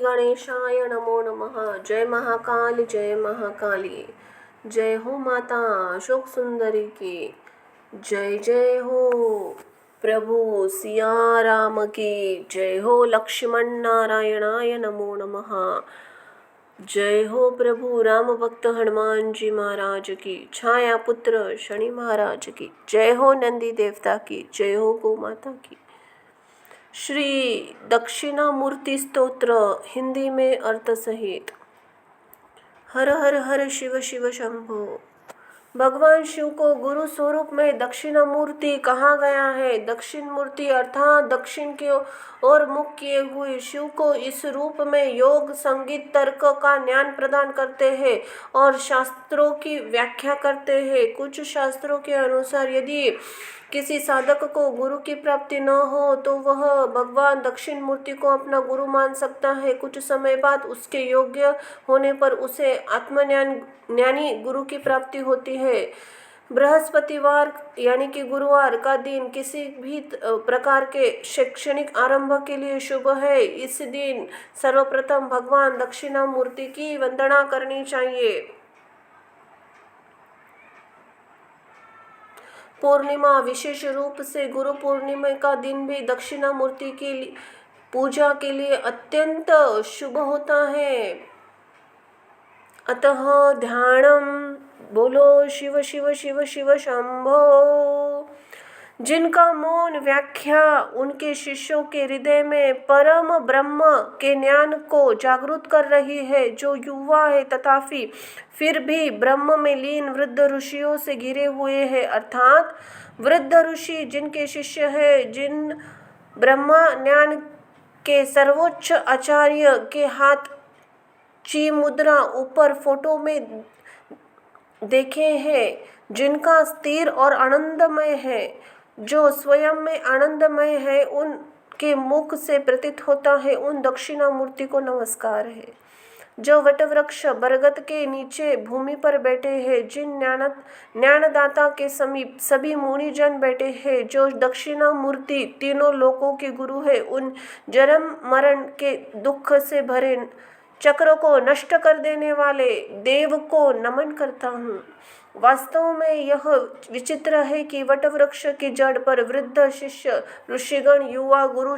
गणेशाय नमो नमः। जय महाकाल जय महाकाली। जय हो माता अशोक सुंदरी की। जय जय हो प्रभु सिया राम की। जय हो लक्ष्मण नारायणाय नमो नमः। जय हो प्रभु राम भक्त हनुमान जी महाराज की। छाया पुत्र शनि महाराज की। जय हो नंदी देवता की। जय हो गौ माता की। श्री दक्षिणामूर्ति स्तोत्र हिंदी में अर्थ सहित। हर हर हर शिव शिव शंभो। भगवान शिव को गुरु स्वरूप में दक्षिणामूर्ति कहा गया है। दक्षिण मूर्ति अर्थात दक्षिण की ओर मुख किए हुए शिव को इस रूप में योग संगीत तर्क का ज्ञान प्रदान करते हैं और शास्त्रों की व्याख्या करते हैं। कुछ शास्त्रों के अनुसार यदि किसी साधक को गुरु की प्राप्ति न हो तो वह भगवान दक्षिण मूर्ति को अपना गुरु मान सकता है। कुछ समय बाद उसके योग्य होने पर उसे आत्मज्ञानी गुरु की प्राप्ति होती है। बृहस्पतिवार यानी कि गुरुवार का दिन किसी भी प्रकार के शैक्षणिक आरंभ के लिए शुभ है। इस दिन सर्वप्रथम भगवान दक्षिणामूर्ति की वंदना करनी चाहिए। पूर्णिमा विशेष रूप से गुरु पूर्णिमा का दिन भी दक्षिणामूर्ति की पूजा के लिए अत्यंत शुभ होता है। अतः ध्यानम बोलो शिव शिव शिव शिव शंभो। जिनका मौन व्याख्या उनके शिष्यों के हृदय में परम ब्रह्म के ज्ञान को जागृत कर रही है। जो युवा है तथापि फिर भी ब्रह्म में लीन वृद्ध ऋषियों से घिरे हुए हैं, अर्थात वृद्ध ऋषि जिनके शिष्य हैं, जिन ब्रह्म ज्ञान के सर्वोच्च आचार्य के हाथ ची मुद्रा ऊपर फोटो में देखे हैं, जिनका स्थिर और आनंदमय है, जो स्वयं में आनंदमय है, उनके मुख से प्रतीत होता है उन दक्षिणामूर्ति को नमस्कार है। जो वटवृक्ष बरगद के नीचे भूमि पर बैठे हैं, जिन ज्ञानदाता के समीप सभी मुनिजन बैठे हैं, जो दक्षिणामूर्ति तीनों लोकों के गुरु है, उन जन्म मरण के दुख से भरे चक्र को नष्ट कर देने वाले देव को नमन करता हूँ। वास्तव में यह विचित्र है कि वटवृक्ष की जड़ पर वृद्ध शिष्य ऋषिगण युवा गुरु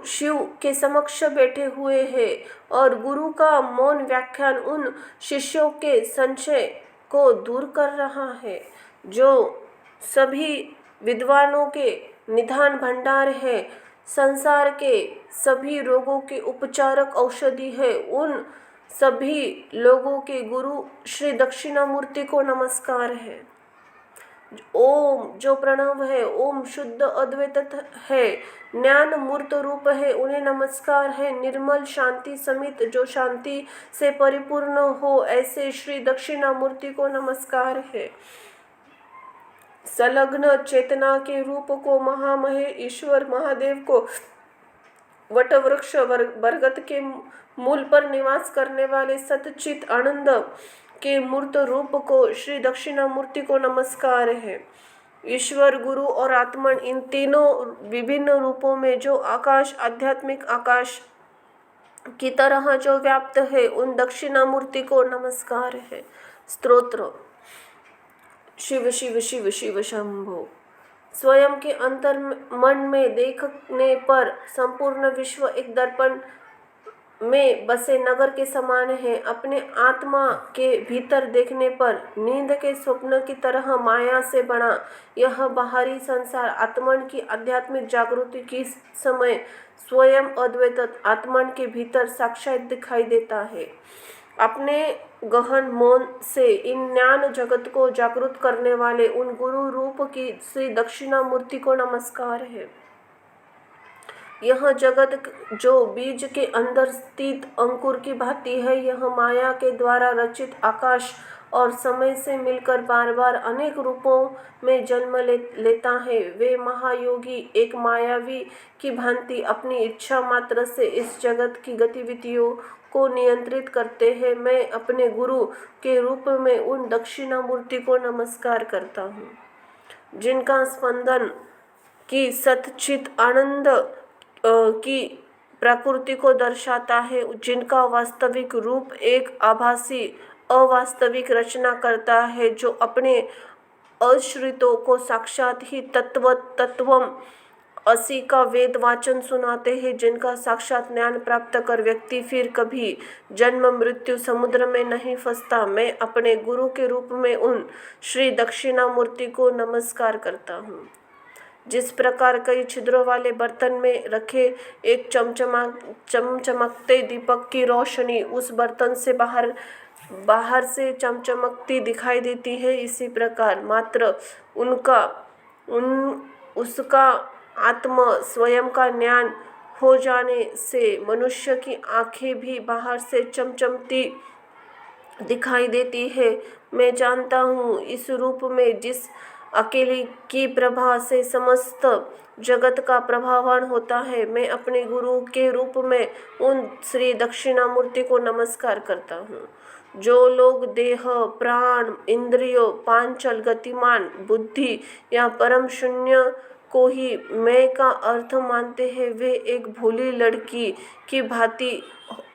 शिव के समक्ष बैठे हुए हैं और गुरु का मौन व्याख्यान उन शिष्यों के संशय को दूर कर रहा है। जो सभी विद्वानों के निधान भंडार है, संसार के सभी रोगों के उपचारक औषधि है, उन सभी लोगों के गुरु श्री दक्षिणामूर्ति को नमस्कार है। ओम जो प्रणव है, ओम शुद्ध अद्वैत है, ज्ञान मूर्त रूप है, उन्हें नमस्कार है। निर्मल शांति समित जो शांति से परिपूर्ण हो, ऐसे श्री दक्षिणामूर्ति को नमस्कार है। संलग्न चेतना के रूप को महामहे ईश्वर महादेव को, वटवृक्ष बरगद के मूल पर निवास करने वाले सतचित आनंद के मूर्त रूप को श्री दक्षिणामूर्ति को नमस्कार है। ईश्वर गुरु और आत्मन इन तीनों विभिन्न रूपों में जो आकाश आध्यात्मिक आकाश की तरह जो व्याप्त है, उन दक्षिणामूर्ति को नमस्कार है। स्तोत्र शिव शिव शिव शिव शंभो। स्वयं के अंतर मन में देखने पर संपूर्ण विश्व एक दर्पण में बसे नगर के समान है। अपने आत्मा के भीतर देखने पर नींद के स्वप्न की तरह माया से बना यह बाहरी संसार आत्मन की आध्यात्मिक जागृति की समय स्वयं अद्वैत आत्मन के भीतर साक्षात दिखाई देता है। अपने गहन मौन से इन ज्ञान जगत को जागृत करने वाले उन गुरु रूप की श्री दक्षिणामूर्ति को नमस्कार है। यह जगत जो बीज के अंदर स्थित अंकुर की भांति है, यह माया के द्वारा रचित आकाश और समय से मिलकर बार बार अनेक रूपों में जन्म लेता है। वे महायोगी एक मायावी की भांति अपनी इच्छा मात्र से इस जगत की गतिविधियों को नियंत्रित करते हैं। मैं अपने गुरु के रूप में उन दक्षिणामूर्ति को नमस्कार करता हूँ, जिनका स्पंदन की सतचित आनंद की प्रकृति को दर्शाता है, जिनका वास्तविक रूप एक आभासी अवास्तविक रचना करता है, जो अपने आश्रितों को साक्षात ही तत्वम असी का वेद वाचन सुनाते हैं, जिनका साक्षात ज्ञान प्राप्त कर व्यक्ति फिर कभी जन्म मृत्यु समुद्र में नहीं फंसता। मैं अपने गुरु के रूप में उन श्री दक्षिणामूर्ति को नमस्कार करता हूँ। जिस प्रकार कई छिद्रों वाले बर्तन में रखे एक चमचमकते दीपक की रोशनी उस बर्तन से बाहर से चमचमकती दिखाई देती है, इसी प्रकार मात्र उसका आत्म स्वयं का ज्ञान हो जाने से मनुष्य की आंखें भी बाहर से चमचमती दिखाई देती है। मैं जानता हूँ इस रूप में जिस अकेली की प्रभा से समस्त जगत का प्रभावान होता है। मैं अपने गुरु के रूप में उन श्री दक्षिणामूर्ति को नमस्कार करता हूँ। जो लोग देह, प्राण, इंद्रियों, पांचल, गतिमान बुद्धि या परम शून्य को ही मैं का अर्थ मानते हैं, वे एक भोली लड़की की भांति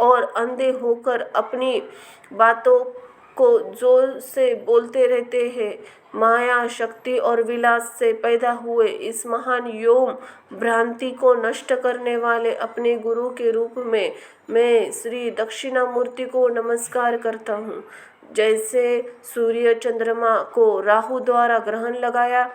और अंधे होकर अपनी बातों को जोर से बोलते रहते हैं। माया शक्ति और विलास से पैदा हुए इस महान व्योम भ्रांति को नष्ट करने वाले अपने गुरु के रूप में मैं श्री दक्षिणामूर्ति को नमस्कार करता हूँ। जैसे सूर्य चंद्रमा को राहु द्वारा ग्रहण लगाया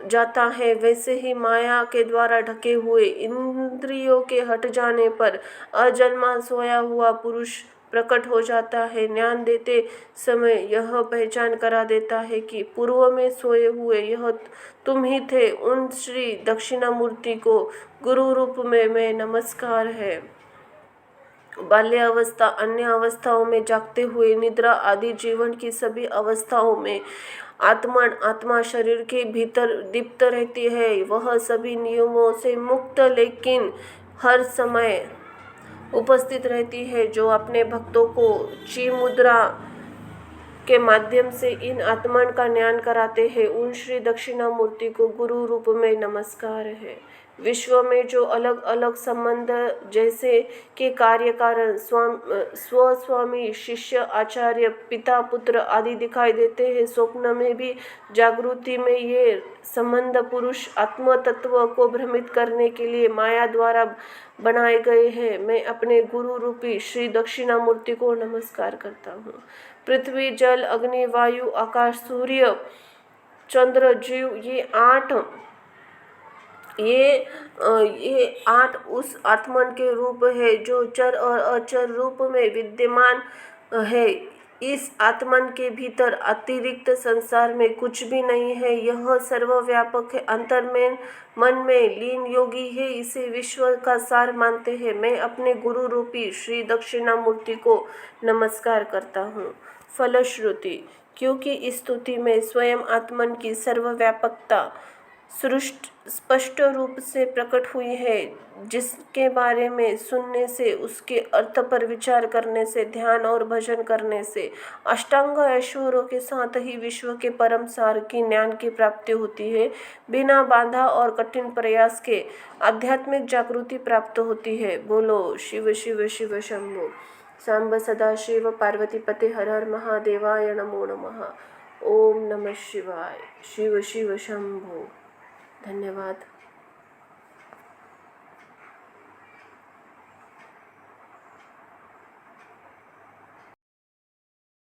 जाता है, वैसे ही माया के द्वारा ढके हुए इंद्रियों के हट जाने पर अजन्मा सोया हुआ पुरुष प्रकट हो जाता है। ज्ञान देते समय यह पहचान करा देता है कि पूर्व में सोए हुए यह तुम ही थे। उन श्री दक्षिणामूर्ति को गुरु रूप में मैं नमस्कार है। बाल्यावस्था, अन्य अवस्थाओं में जागते हुए, निद्रा आदि जीवन की सभी अवस्थाओं में आत्मा शरीर के भीतर दीप्त रहती है। वह सभी नियमों से मुक्त लेकिन हर समय उपस्थित रहती है। जो अपने भक्तों को ची मुद्रा के माध्यम से इन आत्मन का ज्ञान कराते हैं, उन श्री दक्षिणामूर्ति को गुरु रूप में नमस्कार है। विश्व में जो अलग अलग संबंध जैसे कि कार्य कारण, स्वामी शिष्य, आचार्य, पिता पुत्र आदि दिखाई देते हैं, स्वप्न में भी जागृति में ये संबंध पुरुष आत्म तत्व को भ्रमित करने के लिए माया द्वारा बनाए गए हैं। मैं अपने गुरु रूपी श्री दक्षिणामूर्ति को नमस्कार करता हूँ। पृथ्वी, जल, अग्नि, वायु, आकाश, सूर्य, चंद्र, जीव, ये आठ उस आत्मन के रूप है जो चर और अचर रूप में विद्यमान है। इस आत्मन के भीतर अतिरिक्त संसार में कुछ भी नहीं है। यह सर्वव्यापक है, अंतर में मन में लीन योगी है, इसे विश्व का सार मानते हैं। मैं अपने गुरु रूपी श्री दक्षिणामूर्ति को नमस्कार करता हूँ। फलश्रुति, क्योंकि इस स्तुति में स्वयं आत्मन की सर्वव्यापकता स्पष्ट रूप से प्रकट हुई है, जिसके बारे में सुनने से, उसके अर्थ पर विचार करने से, ध्यान और भजन करने से अष्टांग ऐश्वर्यों के साथ ही विश्व के परम सार की ज्ञान की प्राप्ति होती है। बिना बाधा और कठिन प्रयास के आध्यात्मिक जागृति प्राप्त होती है। बोलो शिव शिव शिव शंभो। सांब सदा शिव पार्वती पते हर हर महादेवाय नमो नमः। ओम नमः शिवाय। शिव शिव शंभो। धन्यवाद।